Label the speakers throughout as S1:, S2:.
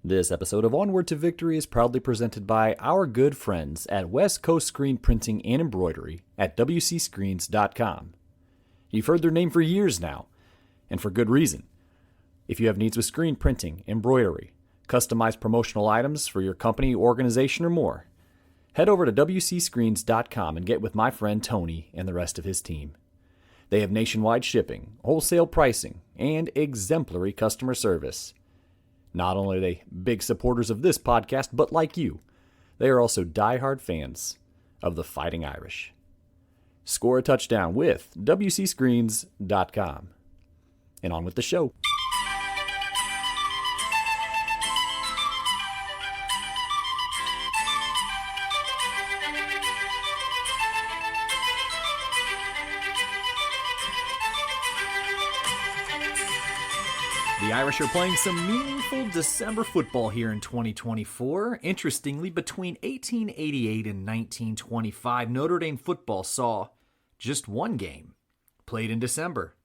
S1: This episode of Onward to Victory is proudly presented by our good friends at West Coast Screen Printing and Embroidery at wcscreens.com. You've heard their name for years now, and for good reason. If you have needs with screen printing, embroidery, customized promotional items for your company, organization, or more, head over to wcscreens.com and get with my friend Tony and the rest of his team. They have nationwide shipping, wholesale pricing, and exemplary customer service. Not only are they big supporters of this podcast, but like you, they are also diehard fans of the Fighting Irish. Score a touchdown with wcscreens.com. And on with the show. The Irish are playing some meaningful December football here in 2024. Interestingly, between 1888 and 1925, Notre Dame football saw just one game played in December.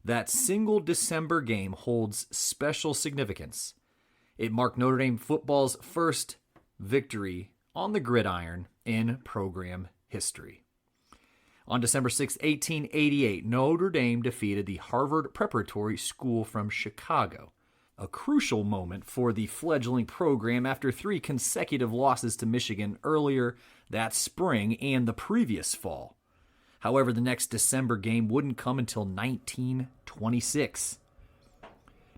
S1: That single December game holds special significance. It marked Notre Dame football's first victory on the gridiron in program history. On December 6, 1888, Notre Dame defeated the Harvard Preparatory School from Chicago, a crucial moment for the fledgling program after 3 consecutive losses to Michigan earlier that spring and the previous fall. However, the next December game wouldn't come until 1926.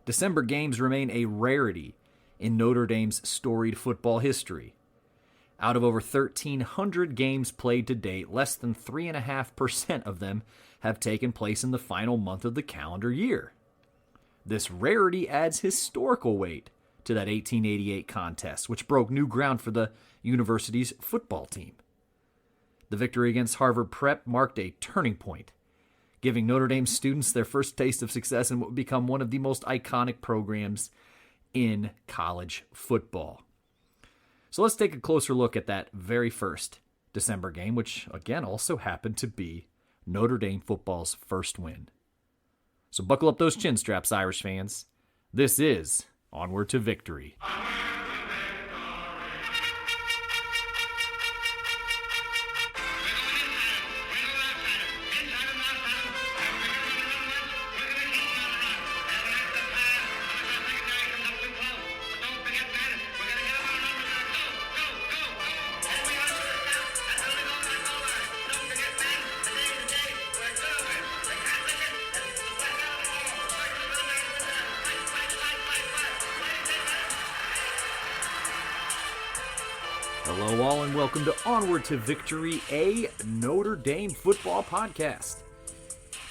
S1: December games remain a rarity in Notre Dame's storied football history. Out of over 1,300 games played to date, less than 3.5% of them have taken place in the final month of the calendar year. This rarity adds historical weight to that 1888 contest, which broke new ground for the university's football team. The victory against Harvard Prep marked a turning point, giving Notre Dame students their first taste of success in what would become one of the most iconic programs in college football. So let's take a closer look at that very first December game, which again also happened to be Notre Dame football's first win. So buckle up those chin straps, Irish fans. This is Onward to Victory. Hello all and welcome to Onward to Victory, a Notre Dame football podcast.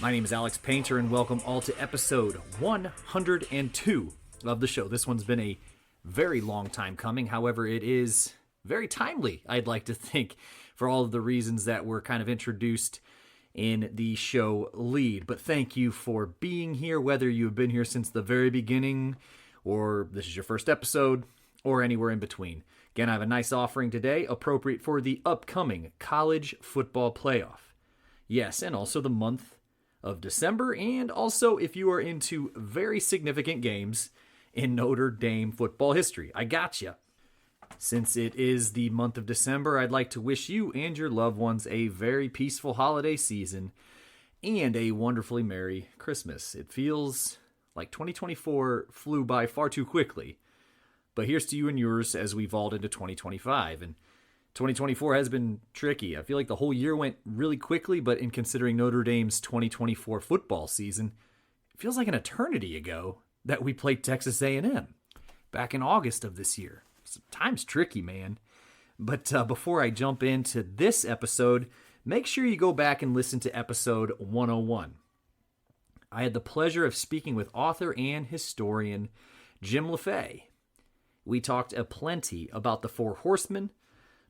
S1: My name is Alex Painter and welcome all to episode 102 of the show. This one's been a very long time coming. However, it is very timely, I'd like to think, for all of the reasons that were kind of introduced in the show lead. But thank you for being here, whether you've been here since the very beginning or this is your first episode or anywhere in between. Again, I have a nice offering today, appropriate for the upcoming college football playoff. Yes, and also the month of December, and also if you are into very significant games in Notre Dame football history. I gotcha. Since it is the month of December, I'd like to wish you and your loved ones a very peaceful holiday season and a wonderfully Merry Christmas. It feels like 2024 flew by far too quickly. But here's to you and yours as we vault into 2025. And 2024 has been tricky. I feel like the whole year went really quickly, but in considering Notre Dame's 2024 football season, it feels like an eternity ago that we played Texas A&M back in August of this year. So time's tricky, man. But before I jump into this episode, make sure you go back and listen to episode 101. I had the pleasure of speaking with author and historian Jim LaFay. We talked aplenty about the Four Horsemen,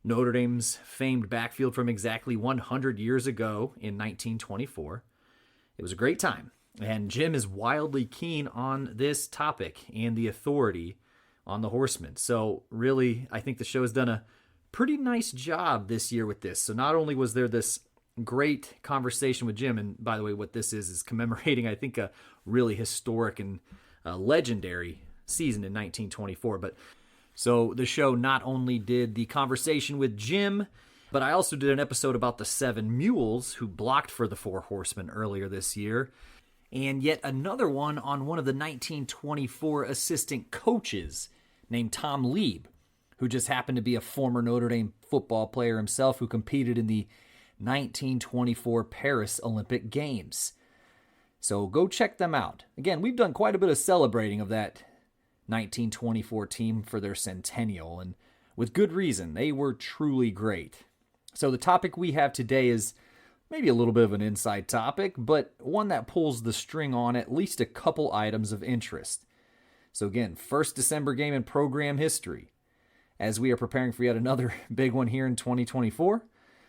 S1: Notre Dame's famed backfield from exactly 100 years ago in 1924. It was a great time, and Jim is wildly keen on this topic and the authority on the Horsemen. So really, I think the show has done a pretty nice job this year with this. So not only was there this great conversation with Jim, and by the way, what this is commemorating, I think, a really historic and legendary season in 1924. So the show not only did the conversation with Jim, but I also did an episode about the 7 mules who blocked for the 4 horsemen earlier this year, and yet another one on one of the 1924 assistant coaches named Tom Lieb, who just happened to be a former Notre Dame football player himself who competed in the 1924 Paris Olympic Games. So go check them out. Again, we've done quite a bit of celebrating of that 1924 team for their centennial, and with good reason. They were truly great. So the topic we have today is maybe a little bit of an inside topic, but one that pulls the string on at least a couple items of interest. So again, first December game in program history, as we are preparing for yet another big one here in 2024,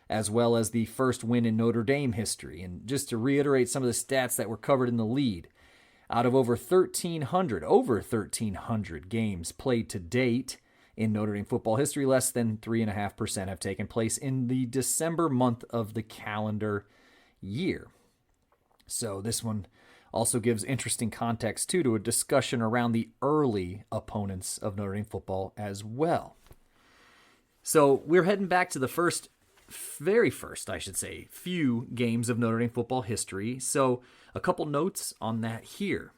S1: as well as the first win in Notre Dame history. And just to reiterate some of the stats that were covered in the lead, out of over 1,300 games played to date in Notre Dame football history, less than 3.5% have taken place in the December month of the calendar year. So this one also gives interesting context, too, to a discussion around the early opponents of Notre Dame football as well. So we're heading back to the very first, few games of Notre Dame football history. So a couple notes on that here.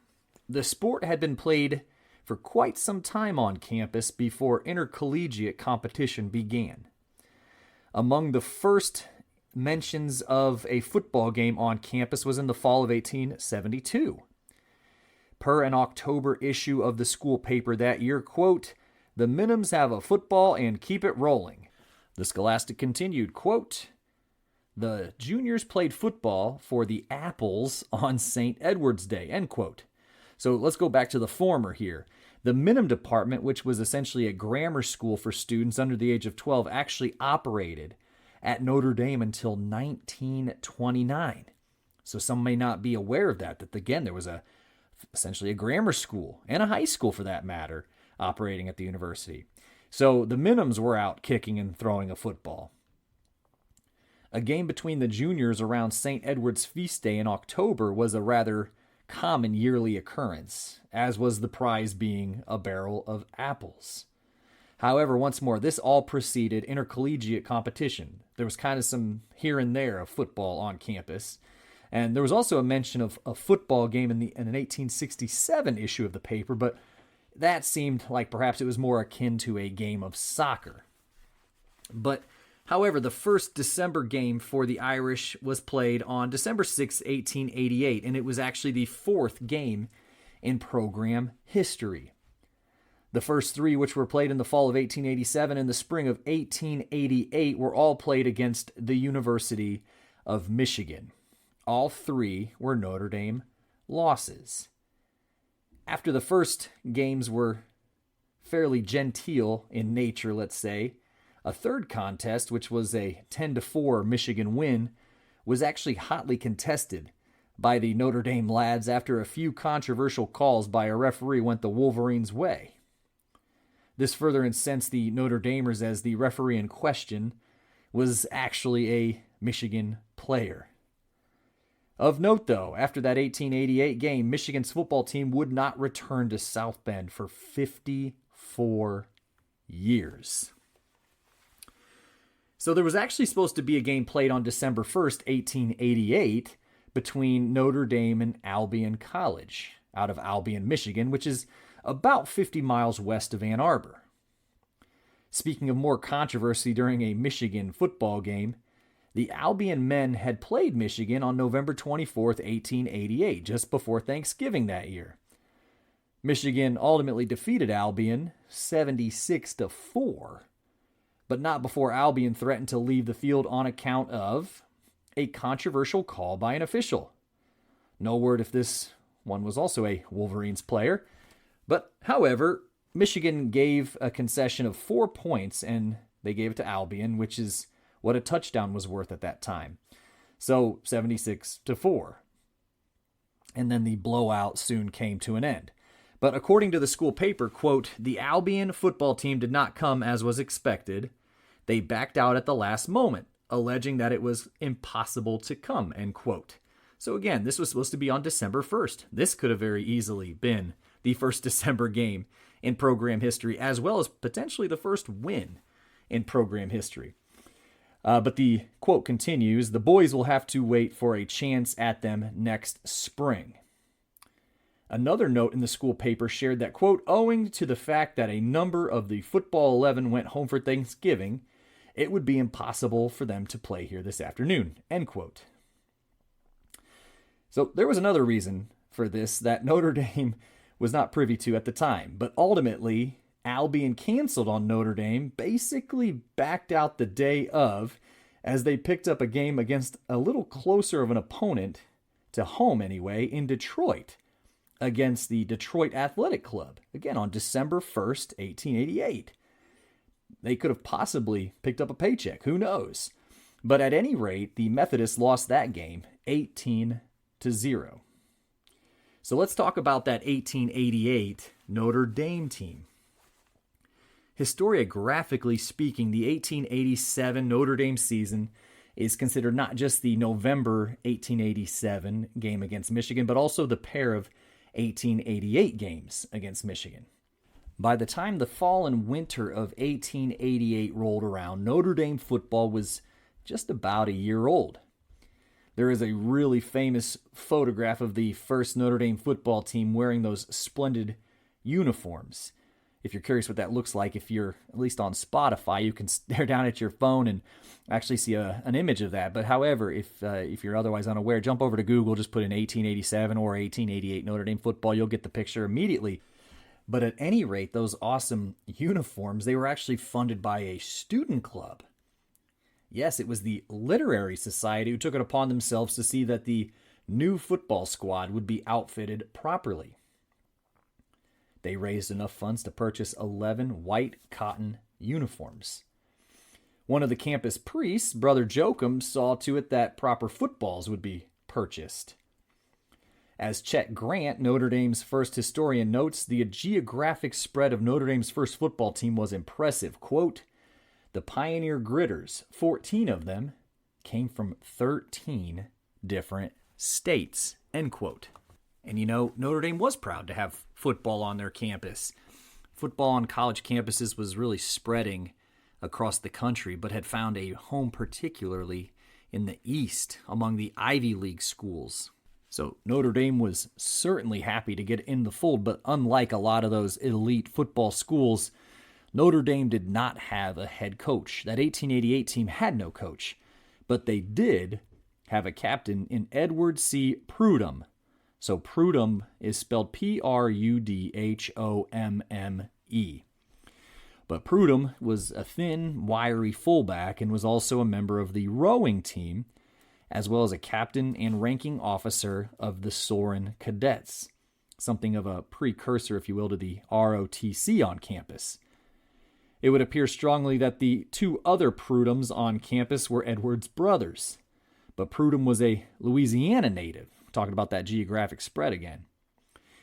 S1: The sport had been played for quite some time on campus before intercollegiate competition began. Among the first mentions of a football game on campus was in the fall of 1872. Per an October issue of the school paper that year, quote, "The Minims have a football and keep it rolling." The Scholastic continued, quote, "The juniors played football for the Apples on St. Edward's Day," end quote. So let's go back to the former here. The Minim department, which was essentially a grammar school for students under the age of 12, actually operated at Notre Dame until 1929. So some may not be aware of that again, there was essentially a grammar school, and a high school for that matter, operating at the university. So the Minims were out kicking and throwing a football. A game between the juniors around St. Edward's feast day in October was a rather common yearly occurrence, as was the prize being a barrel of apples. However, once more, this all preceded intercollegiate competition. There was kind of some here and there of football on campus, and there was also a mention of a football game in an 1867 issue of the paper, but that seemed like perhaps it was more akin to a game of soccer. But however, the first December game for the Irish was played on December 6, 1888, and it was actually the 4th game in program history. The first 3, which were played in the fall of 1887 and the spring of 1888, were all played against the University of Michigan. All 3 were Notre Dame losses. After the first games were fairly genteel in nature, let's say, a third contest, which was a 10-4 Michigan win, was actually hotly contested by the Notre Dame lads after a few controversial calls by a referee went the Wolverines' way. This further incensed the Notre Damers, as the referee in question was actually a Michigan player. Of note, though, after that 1888 game, Michigan's football team would not return to South Bend for 54 years. So there was actually supposed to be a game played on December 1st, 1888, between Notre Dame and Albion College, out of Albion, Michigan, which is about 50 miles west of Ann Arbor. Speaking of more controversy during a Michigan football game, the Albion men had played Michigan on November 24th, 1888, just before Thanksgiving that year. Michigan ultimately defeated Albion 76-4, but not before Albion threatened to leave the field on account of a controversial call by an official. No word if this one was also a Wolverines player, but however, Michigan gave a concession of 4 points, and they gave it to Albion, which is what a touchdown was worth at that time. So 76-4. And then the blowout soon came to an end. But according to the school paper, quote, "The Albion football team did not come as was expected. They backed out at the last moment, alleging that it was impossible to come," end quote. So again, this was supposed to be on December 1st. This could have very easily been the first December game in program history, as well as potentially the first win in program history. But the quote continues, "The boys will have to wait for a chance at them next spring." Another note in the school paper shared that, quote, "Owing to the fact that a number of the football 11 went home for Thanksgiving, it would be impossible for them to play here this afternoon," end quote. So there was another reason for this that Notre Dame was not privy to at the time, but ultimately Al being canceled on Notre Dame basically backed out the day of, as they picked up a game against a little closer of an opponent, to home anyway, in Detroit, against the Detroit Athletic Club, again on December 1st, 1888. They could have possibly picked up a paycheck, who knows? But at any rate, the Methodists lost that game 18-0. So let's talk about that 1888 Notre Dame team. Historiographically speaking, the 1887 Notre Dame season is considered not just the November 1887 game against Michigan, but also the pair of 1888 games against Michigan. By the time the fall and winter of 1888 rolled around, Notre Dame football was just about a year old. There is a really famous photograph of the first Notre Dame football team wearing those splendid uniforms. If you're curious what that looks like, if you're at least on Spotify, you can stare down at your phone and actually see an image of that. But however, if you're otherwise unaware, jump over to Google, just put in 1887 or 1888 Notre Dame football. You'll get the picture immediately. But at any rate, those awesome uniforms, they were actually funded by a student club. Yes, it was the Literary Society who took it upon themselves to see that the new football squad would be outfitted properly. They raised enough funds to purchase 11 white cotton uniforms. One of the campus priests, Brother Joachim, saw to it that proper footballs would be purchased. As Chet Grant, Notre Dame's first historian, notes, the geographic spread of Notre Dame's first football team was impressive. Quote, "The Pioneer Gritters, 14 of them, came from 13 different states," end quote. And you know, Notre Dame was proud to have football on their campus. Football on college campuses was really spreading across the country, but had found a home particularly in the East among the Ivy League schools. So Notre Dame was certainly happy to get in the fold, but unlike a lot of those elite football schools, Notre Dame did not have a head coach. That 1888 team had no coach, but they did have a captain in Edward C. Prudhomme. So Prudhomme is spelled Prudhomme. But Prudhomme was a thin, wiry fullback and was also a member of the rowing team, as well as a captain and ranking officer of the Sorin Cadets, something of a precursor, if you will, to the ROTC on campus. It would appear strongly that the two other Prudhommes on campus were Edwards brothers, but Prudhomme was a Louisiana native. Talking about that geographic spread again.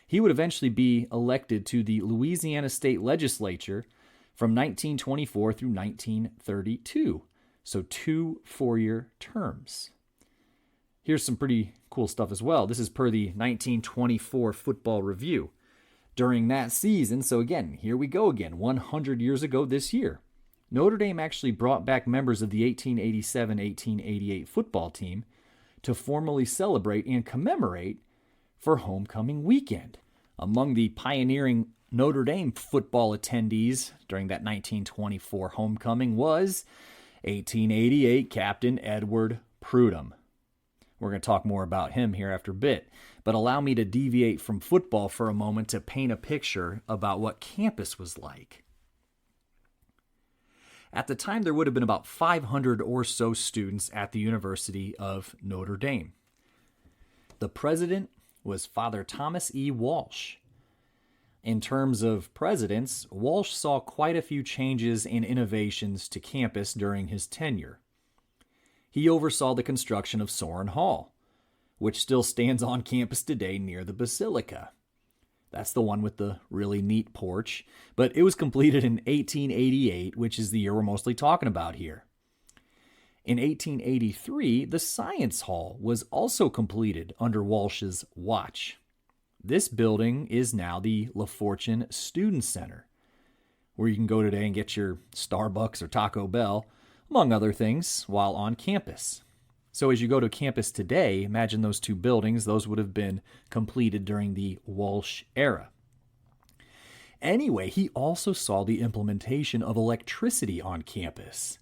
S1: He would eventually be elected to the Louisiana State Legislature from 1924 through 1932, so 2 four-year terms. Here's some pretty cool stuff as well. This is per the 1924 Football Review. During that season, so again, here we go again, 100 years ago this year, Notre Dame actually brought back members of the 1887-1888 football team to formally celebrate and commemorate for homecoming weekend. Among the pioneering Notre Dame football attendees during that 1924 homecoming was 1888 Captain Edward Prudhomme. We're going to talk more about him here after a bit, but allow me to deviate from football for a moment to paint a picture about what campus was like. At the time, there would have been about 500 or so students at the University of Notre Dame. The president was Father Thomas E. Walsh. In terms of presidents, Walsh saw quite a few changes and innovations to campus during his tenure. He oversaw the construction of Sorin Hall, which still stands on campus today near the Basilica. That's the one with the really neat porch, but it was completed in 1888, which is the year we're mostly talking about here. In 1883, the Science Hall was also completed under Walsh's watch. This building is now the LaFortune Student Center, where you can go today and get your Starbucks or Taco Bell, among other things, while on campus. So as you go to campus today, imagine those two buildings. Those would have been completed during the Walsh era. Anyway, he also saw the implementation of electricity on campus.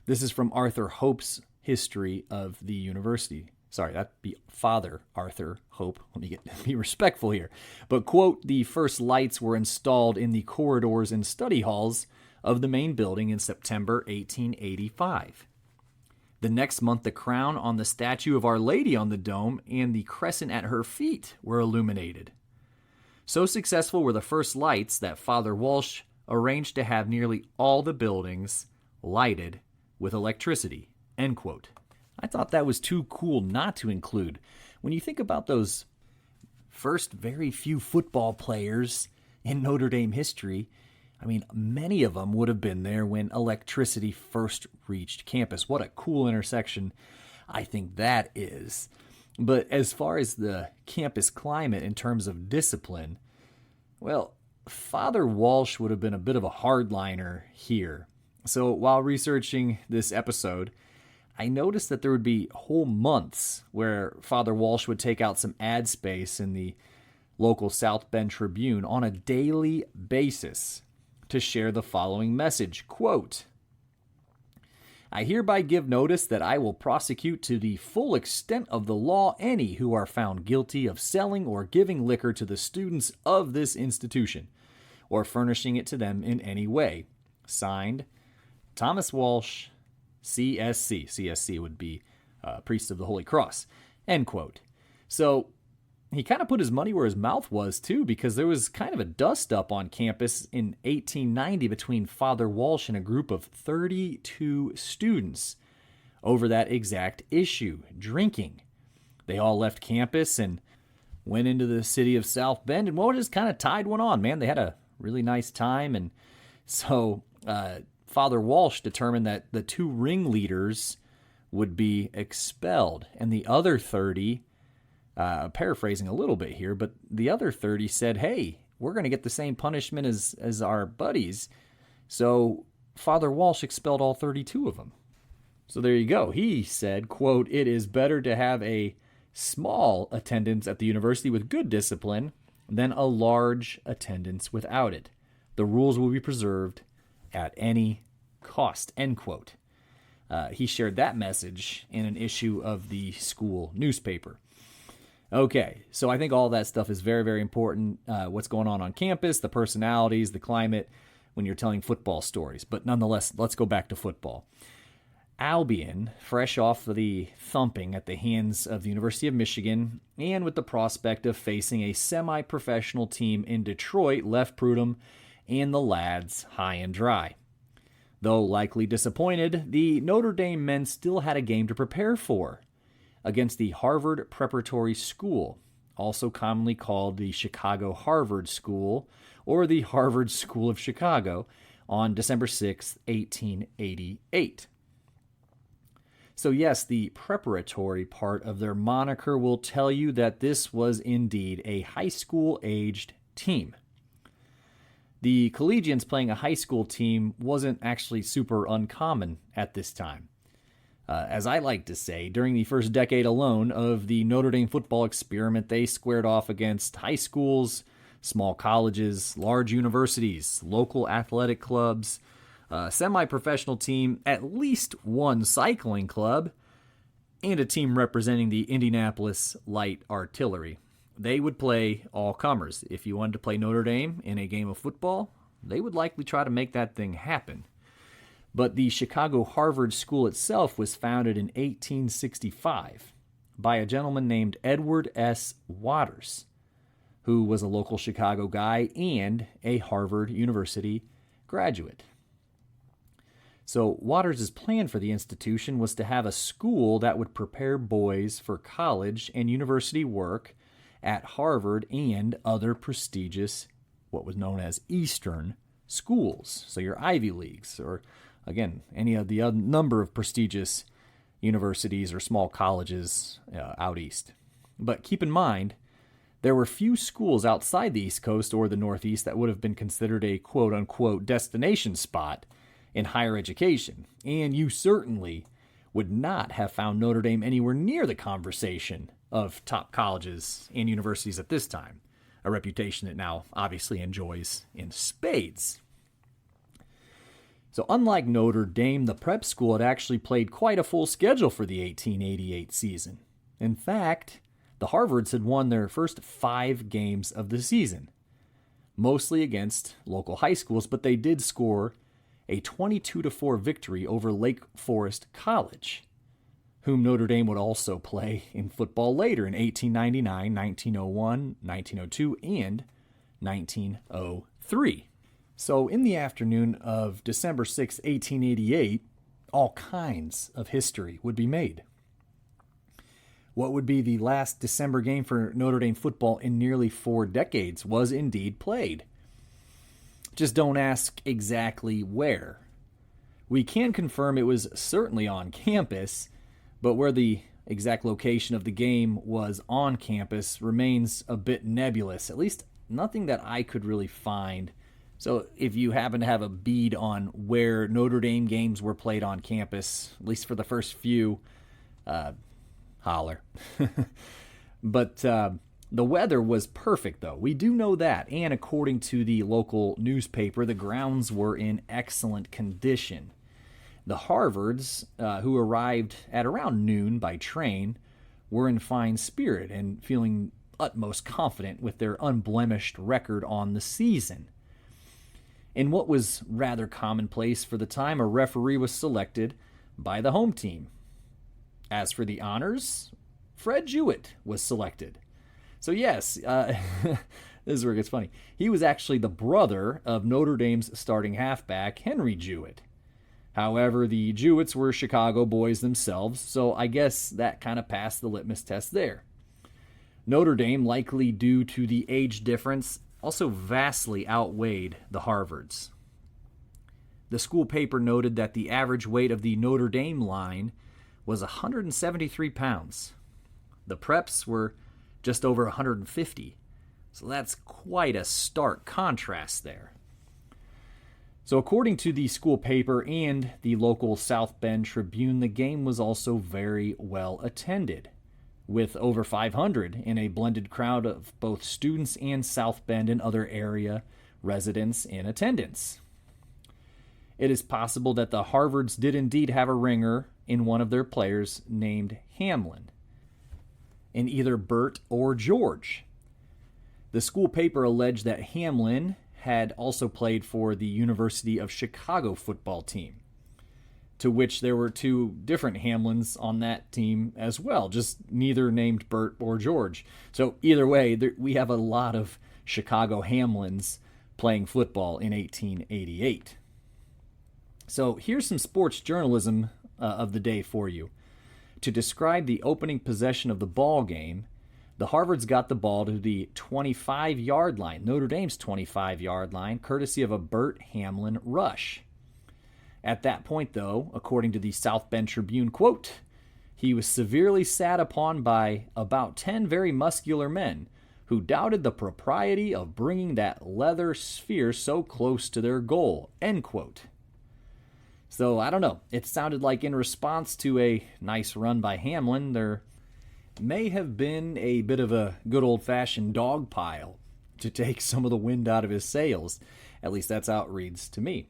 S1: This is from Arthur Hope's History of the University. Sorry, that'd be Father Arthur Hope. Let me be respectful here. But, quote, the first lights were installed in the corridors and study halls of the main building in September 1885. The next month, the crown on the statue of Our Lady on the dome and the crescent at her feet were illuminated. So successful were the first lights that Father Walsh arranged to have nearly all the buildings lighted with electricity, end quote. I thought that was too cool not to include. When you think about those first very few football players in Notre Dame history, I mean, many of them would have been there when electricity first reached campus. What a cool intersection I think that is. But as far as the campus climate in terms of discipline, well, Father Walsh would have been a bit of a hardliner here. So while researching this episode, I noticed that there would be whole months where Father Walsh would take out some ad space in the local South Bend Tribune on a daily basis to share the following message, quote, I hereby give notice that I will prosecute to the full extent of the law any who are found guilty of selling or giving liquor to the students of this institution, or furnishing it to them in any way. Signed, Thomas Walsh, CSC. CSC would be Priest of the Holy Cross, end quote. So he kind of put his money where his mouth was, too, because there was kind of a dust-up on campus in 1890 between Father Walsh and a group of 32 students over that exact issue, drinking. They all left campus and went into the city of South Bend, and just kind of tied one on, man. They had a really nice time, and so Father Walsh determined that the two ringleaders would be expelled, and the other 30... paraphrasing a little bit here, but the other 30 said, hey, we're going to get the same punishment as our buddies. So Father Walsh expelled all 32 of them. So there you go. He said, quote, it is better to have a small attendance at the university with good discipline than a large attendance without it. The rules will be preserved at any cost, end quote. He shared that message in an issue of the school newspaper. Okay, so I think all that stuff is very, very important. What's going on campus, the personalities, the climate, when you're telling football stories. But nonetheless, let's go back to football. Albion, fresh off the thumping at the hands of the University of Michigan, and with the prospect of facing a semi-professional team in Detroit, left Prudhomme and the lads high and dry. Though likely disappointed, the Notre Dame men still had a game to prepare for against the Harvard Preparatory School, also commonly called the Chicago Harvard School or the Harvard School of Chicago, on December 6, 1888. So yes, the preparatory part of their moniker will tell you that this was indeed a high school-aged team. The collegians playing a high school team wasn't actually super uncommon at this time. As I like to say, during the first decade alone of the Notre Dame football experiment, they squared off against high schools, small colleges, large universities, local athletic clubs, a semi-professional team, at least one cycling club, and a team representing the Indianapolis Light Artillery. They would play all comers. If you wanted to play Notre Dame in a game of football, they would likely try to make that thing happen. But the Chicago Harvard School itself was founded in 1865 by a gentleman named Edward S. Waters, who was a local Chicago guy and a Harvard University graduate. So Waters' plan for the institution was to have a school that would prepare boys for college and university work at Harvard and other prestigious, what was known as Eastern schools. So your Ivy Leagues, or again, any of the other number of prestigious universities or small colleges out east. But keep in mind There were few schools outside the East Coast or the Northeast that would have been considered a quote-unquote destination spot in higher education, and you certainly would not have found Notre Dame anywhere near the conversation of top colleges and universities at this time, a reputation it now obviously enjoys in spades. So unlike Notre Dame, the prep school had actually played quite a full schedule for the 1888 season. In fact, the Harvards had won their first 5 games of the season, mostly against local high schools, but they did score a 22-4 victory over Lake Forest College, whom Notre Dame would also play in football later in 1899, 1901, 1902, and 1903. So in the afternoon of December 6, 1888, all kinds of history would be made. What would be the last December game for Notre Dame football in nearly 4 decades was indeed played. Just don't ask exactly where. We can confirm it was certainly on campus, but where the exact location of the game was on campus remains a bit nebulous, at least nothing that I could really find. So if you happen to have a bead on where Notre Dame games were played on campus, at least for the first few, holler. But the weather was perfect, though. We do know that. And according to the local newspaper, the grounds were in excellent condition. The Harvards, who arrived at around noon by train, were in fine spirit and feeling utmost confident with their unblemished record on the season. In what was rather commonplace for the time, a referee was selected by the home team. As for the honors, Fred Jewett was selected. So yes, this is where it gets funny. He was actually the brother of Notre Dame's starting halfback, Henry Jewett. However, the Jewetts were Chicago boys themselves, so I guess that kind of passed the litmus test there. Notre Dame, likely due to the age difference, also vastly outweighed the Harvards. The school paper noted that the average weight of the Notre Dame line was 173 pounds. The preps were just over 150, so that's quite a stark contrast there. So according to the school paper and the local South Bend Tribune, the game was also very well attended, with over 500 in a blended crowd of both students and South Bend and other area residents in attendance. It is possible that the Harvards did indeed have a ringer in one of their players named Hamlin, in either Bert or George. The school paper alleged that Hamlin had also played for the University of Chicago football team, to which there were 2 different Hamlins on that team as well, just neither named Bert or George. So either way, we have a lot of Chicago Hamlins playing football in 1888. So here's some sports journalism of the day for you. To describe the opening possession of the ball game, the Harvards got the ball to the 25-yard line, Notre Dame's 25-yard line, courtesy of a Bert Hamlin rush. At that point, though, according to the South Bend Tribune, quote, he was severely sat upon by about 10 very muscular men who doubted the propriety of bringing that leather sphere so close to their goal, end quote. So, I don't know. It sounded like in response to a nice run by Hamlin, there may have been a bit of a good old-fashioned dog pile to take some of the wind out of his sails. At least that's how it reads to me.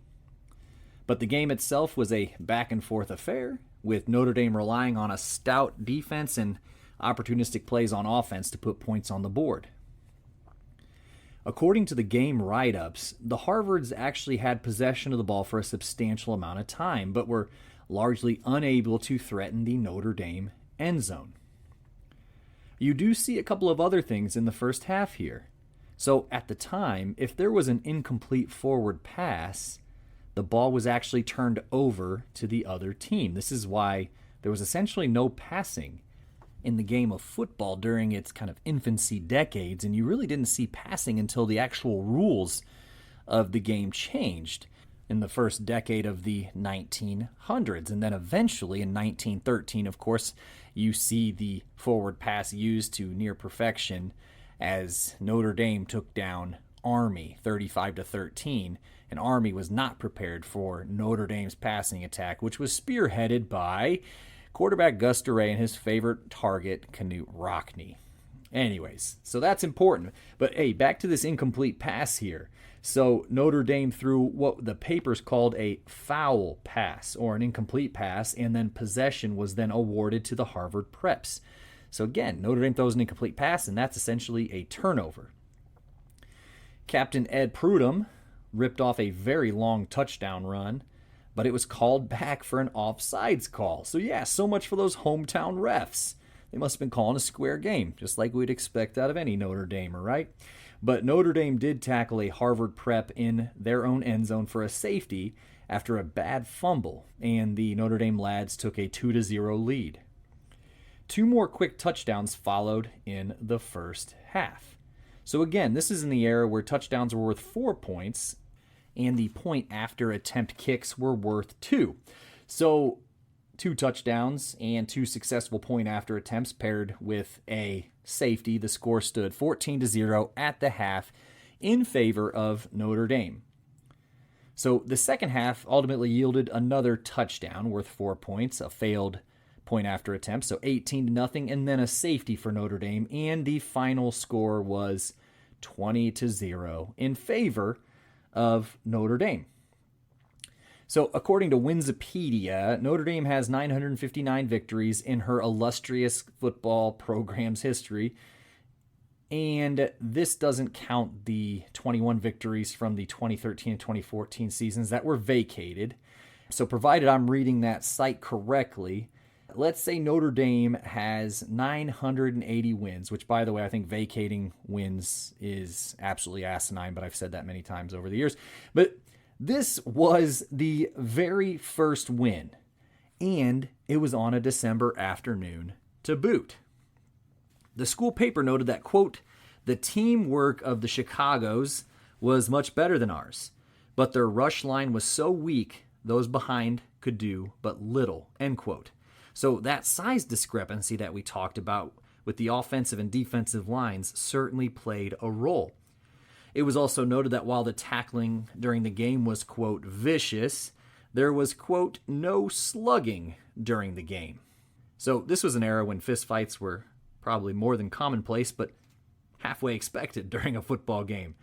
S1: But the game itself was a back-and-forth affair, with Notre Dame relying on a stout defense and opportunistic plays on offense to put points on the board. According to the game write-ups, the Harvards actually had possession of the ball for a substantial amount of time, but were largely unable to threaten the Notre Dame end zone. You do see a couple of other things in the first half here. So at the time, if there was an incomplete forward pass, the ball was actually turned over to the other team. This is why there was essentially no passing in the game of football during its kind of infancy decades, and you really didn't see passing until the actual rules of the game changed in the first decade of the 1900s. And then eventually in 1913, of course, you see the forward pass used to near perfection as Notre Dame took down Army 35-13, and Army was not prepared for Notre Dame's passing attack, which was spearheaded by quarterback Gus Duray and his favorite target, Knute Rockne. Anyways, so that's important. But hey, back to this incomplete pass here. So Notre Dame threw what the papers called a foul pass, or an incomplete pass, and then possession was then awarded to the Harvard Preps. So again, Notre Dame throws an incomplete pass, and that's essentially a turnover. Captain Ed Prudhomme ripped off a very long touchdown run, but it was called back for an offsides call. So yeah, so much for those hometown refs. They must have been calling a square game, just like we'd expect out of any Notre Damer, right? But Notre Dame did tackle a Harvard Prep in their own end zone for a safety after a bad fumble, and the Notre Dame lads took a 2-0 lead. 2 more quick touchdowns followed in the first half. So again, this is in the era where touchdowns were worth 4 points, and the point after attempt kicks were worth 2. So 2 touchdowns and 2 successful point after attempts paired with a safety. The score stood 14-0 at the half in favor of Notre Dame. So the second half ultimately yielded another touchdown worth 4 points, a failed point after attempt, so 18-0, and then a safety for Notre Dame, and the final score was 20-0 in favor of Notre Dame. So according to Winsipedia, Notre Dame has 959 victories in her illustrious football program's history, and this doesn't count the 21 victories from the 2013 and 2014 seasons that were vacated. So provided I'm reading that site correctly, let's say Notre Dame has 980 wins, which, by the way, I think vacating wins is absolutely asinine, but I've said that many times over the years. But this was the very first win, and it was on a December afternoon to boot. The school paper noted that, quote, "The teamwork of the Chicagos was much better than ours, but their rush line was so weak, those behind could do but little," end quote. So that size discrepancy that we talked about with the offensive and defensive lines certainly played a role. It was also noted that while the tackling during the game was, quote, "vicious," there was, quote, "no slugging during the game." So this was an era when fistfights were probably more than commonplace, but halfway expected during a football game.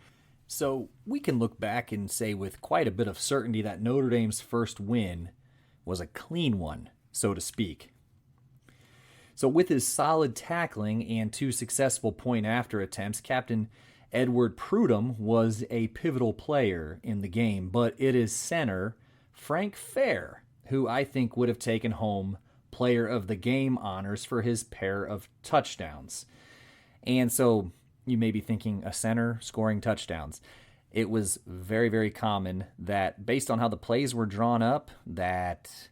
S1: So we can look back and say with quite a bit of certainty that Notre Dame's first win was a clean one, so to speak. So with his solid tackling and 2 successful point-after attempts, Captain Edward Prudhomme was a pivotal player in the game, but it is center Frank Fair who I think would have taken home player of the game honors for his pair of touchdowns. And so you may be thinking, a center scoring touchdowns. It was very, very common that based on how the plays were drawn up, that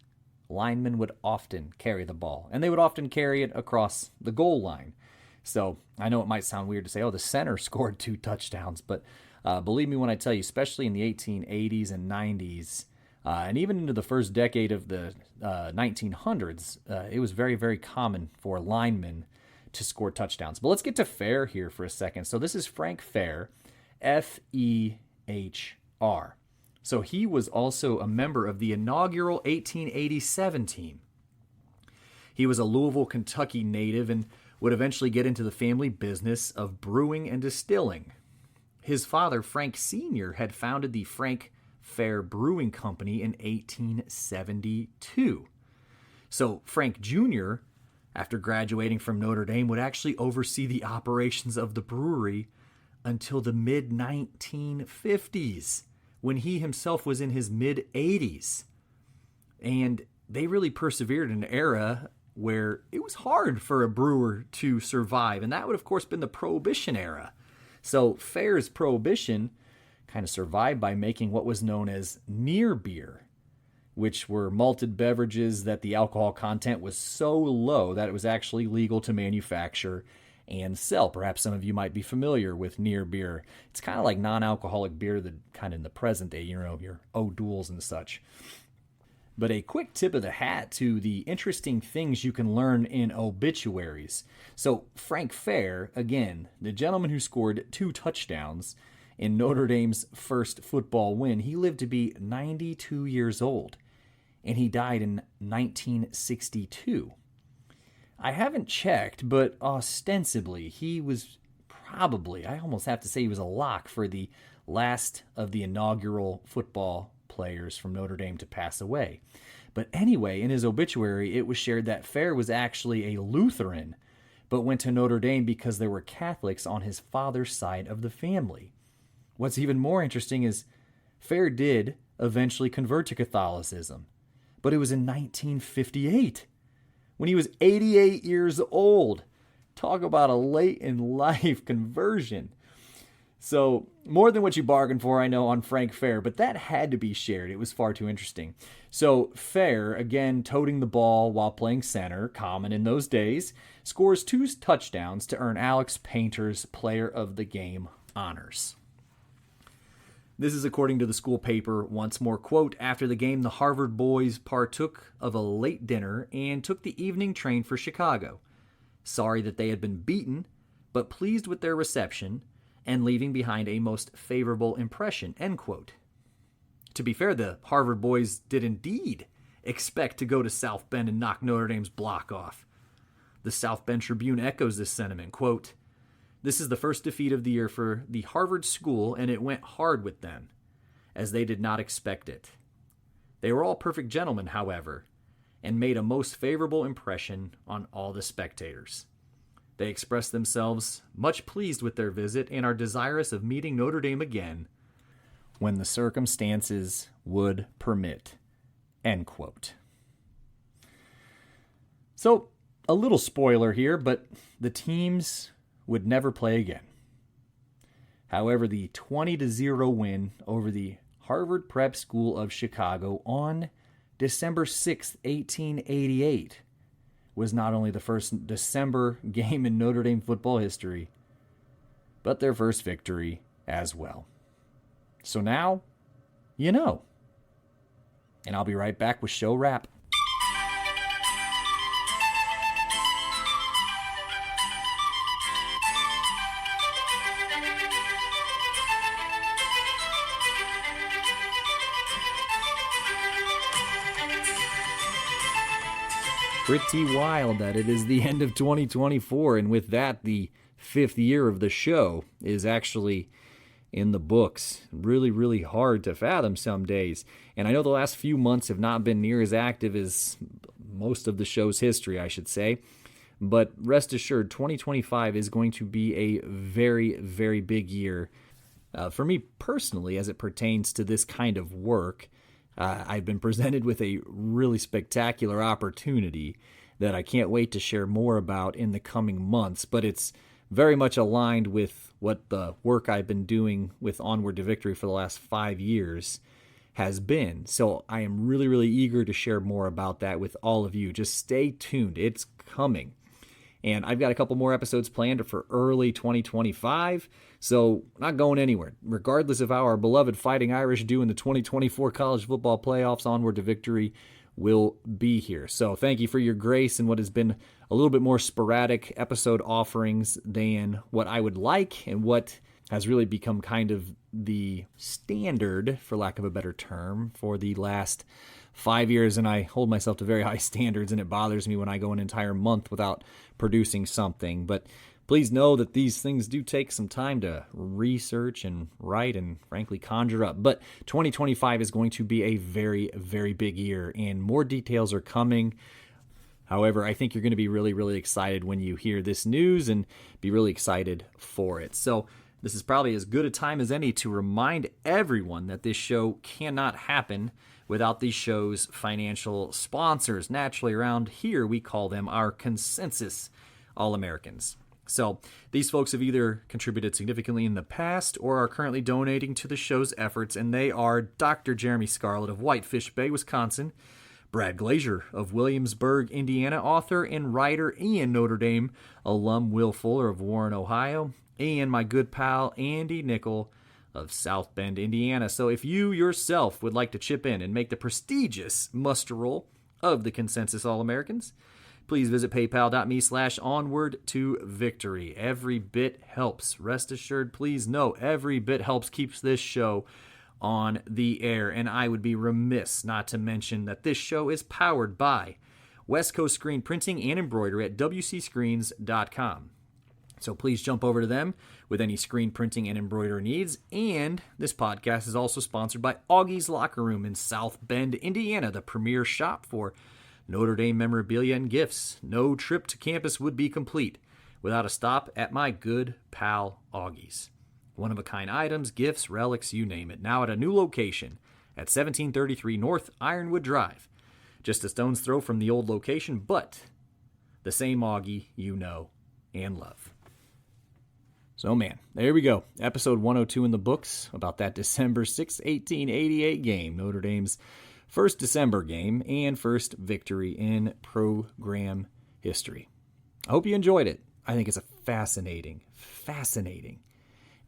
S1: linemen would often carry the ball, and they would often carry it across the goal line. So I know it might sound weird to say, oh, the center scored 2 touchdowns, but believe me when I tell you, especially in the 1880s and 90s, and even into the first decade of the 1900s, it was very, very common for linemen to score touchdowns. But let's get to Fair here for a second. So this is Frank Fair, Fehr. So he was also a member of the inaugural 1887 team. He was a Louisville, Kentucky native and would eventually get into the family business of brewing and distilling. His father, Frank Sr., had founded the Frank Fair Brewing Company in 1872. So Frank Jr., after graduating from Notre Dame, would actually oversee the operations of the brewery until the mid-1950s, when he himself was in his mid-80s. And they really persevered in an era where it was hard for a brewer to survive, and that would, of course, been the Prohibition era. So Fair's Prohibition kind of survived by making what was known as near beer, which were malted beverages that the alcohol content was so low that it was actually legal to manufacture and sell. Perhaps some of you might be familiar with near beer. It's kind of like non-alcoholic beer that kind of in the present day, you know, your O'Doul's and such. But a quick tip of the hat to the interesting things you can learn in obituaries. So Frank Fair, again, the gentleman who scored 2 touchdowns in Notre Dame's first football win, he lived to be 92 years old, and he died in 1962. I haven't checked, but ostensibly he was probably, I almost have to say he was a lock for the last of the inaugural football players from Notre Dame to pass away. But anyway, in his obituary, it was shared that Fair was actually a Lutheran, but went to Notre Dame because there were Catholics on his father's side of the family. What's even more interesting is Fair did eventually convert to Catholicism, but it was in 1958, when he was 88 years old. Talk about a late-in-life conversion. So, more than what you bargained for, I know, on Frank Fair, but that had to be shared. It was far too interesting. So, Fair, again, toting the ball while playing center, common in those days, scores 2 touchdowns to earn Alex Painter's Player of the Game honors. This is according to the school paper. Once more, quote, after the game, the Harvard boys partook of a late dinner and took the evening train for Chicago. Sorry that they had been beaten, but pleased with their reception and leaving behind a most favorable impression, end quote. To be fair, the Harvard boys did indeed expect to go to South Bend and knock Notre Dame's block off. The South Bend Tribune echoes this sentiment, quote, this is the first defeat of the year for the Harvard school, and it went hard with them, as they did not expect it. They were all perfect gentlemen, however, and made a most favorable impression on all the spectators. They expressed themselves much pleased with their visit and are desirous of meeting Notre Dame again when the circumstances would permit, end quote. So, a little spoiler here, but the teams would never play again. However, the 20-0 win over the Harvard Prep School of Chicago on December 6, 1888, was not only the first December game in Notre Dame football history, but their first victory as well. So now, you know. And I'll be right back with show wrap. Pretty wild that it is the end of 2024, and with that, the 5th year of the show is actually in the books. Really, really hard to fathom some days. And I know the last few months have not been near as active as most of the show's history, I should say. But rest assured, 2025 is going to be a very, very big year for me personally as it pertains to this kind of work. I've been presented with a really spectacular opportunity that I can't wait to share more about in the coming months, but it's very much aligned with what the work I've been doing with Onward to Victory for the last 5 years has been. So I am really, really eager to share more about that with all of you. Just stay tuned. It's coming. And I've got a couple more episodes planned for early 2025, so not going anywhere. Regardless of how our beloved Fighting Irish do in the 2024 college football playoffs, Onward to Victory will be here. So thank you for your grace in what has been a little bit more sporadic episode offerings than what I would like and what has really become kind of the standard, for lack of a better term, for the last 5 years, and I hold myself to very high standards, and it bothers me when I go an entire month without producing something. But please know that these things do take some time to research and write and, frankly, conjure up. But 2025 is going to be a very, very big year, and more details are coming. However, I think you're going to be really, really excited when you hear this news and be really excited for it. So this is probably as good a time as any to remind everyone that this show cannot happen without the show's financial sponsors. Naturally, around here, we call them our consensus All-Americans. So these folks have either contributed significantly in the past or are currently donating to the show's efforts, and they are Dr. Jeremy Scarlett of Whitefish Bay, Wisconsin, Brad Glazier of Williamsburg, Indiana, author and writer, and Notre Dame alum Will Fuller of Warren, Ohio, and my good pal Andy Nickel of South Bend, Indiana. So if you yourself would like to chip in and make the prestigious muster roll of the Consensus All-Americans, please visit paypal.me/onward-to-victory. Every bit helps. Rest assured, please know, every bit helps keeps this show on the air. And I would be remiss not to mention that this show is powered by West Coast Screen Printing and Embroidery at wcscreens.com. So please jump over to them with any screen printing and embroidery needs. And this podcast is also sponsored by Augie's Locker Room in South Bend, Indiana, the premier shop for Notre Dame memorabilia and gifts. No trip to campus would be complete without a stop at my good pal Augie's. One-of-a-kind items, gifts, relics, you name it. Now at a new location at 1733 North Ironwood Drive. Just a stone's throw from the old location, but the same Augie you know and love. So, man, there we go. Episode 102 in the books about that December 6, 1888 game. Notre Dame's first December game and first victory in program history. I hope you enjoyed it. I think it's a fascinating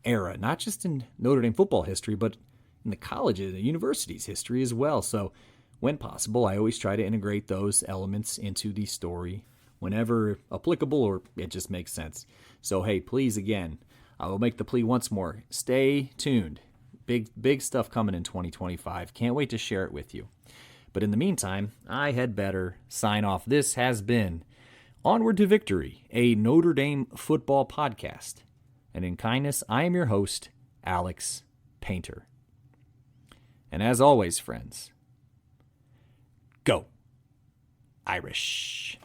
S1: era, not just in Notre Dame football history, but in the colleges and universities history as well. So, when possible, I always try to integrate those elements into the story whenever applicable or it just makes sense. So, hey, please, again, I will make the plea once more. Stay tuned. Big stuff coming in 2025. Can't wait to share it with you. But in the meantime, I had better sign off. This has been Onward to Victory, a Notre Dame football podcast. And in kindness, I am your host, Alex Painter. And as always, friends, go Irish.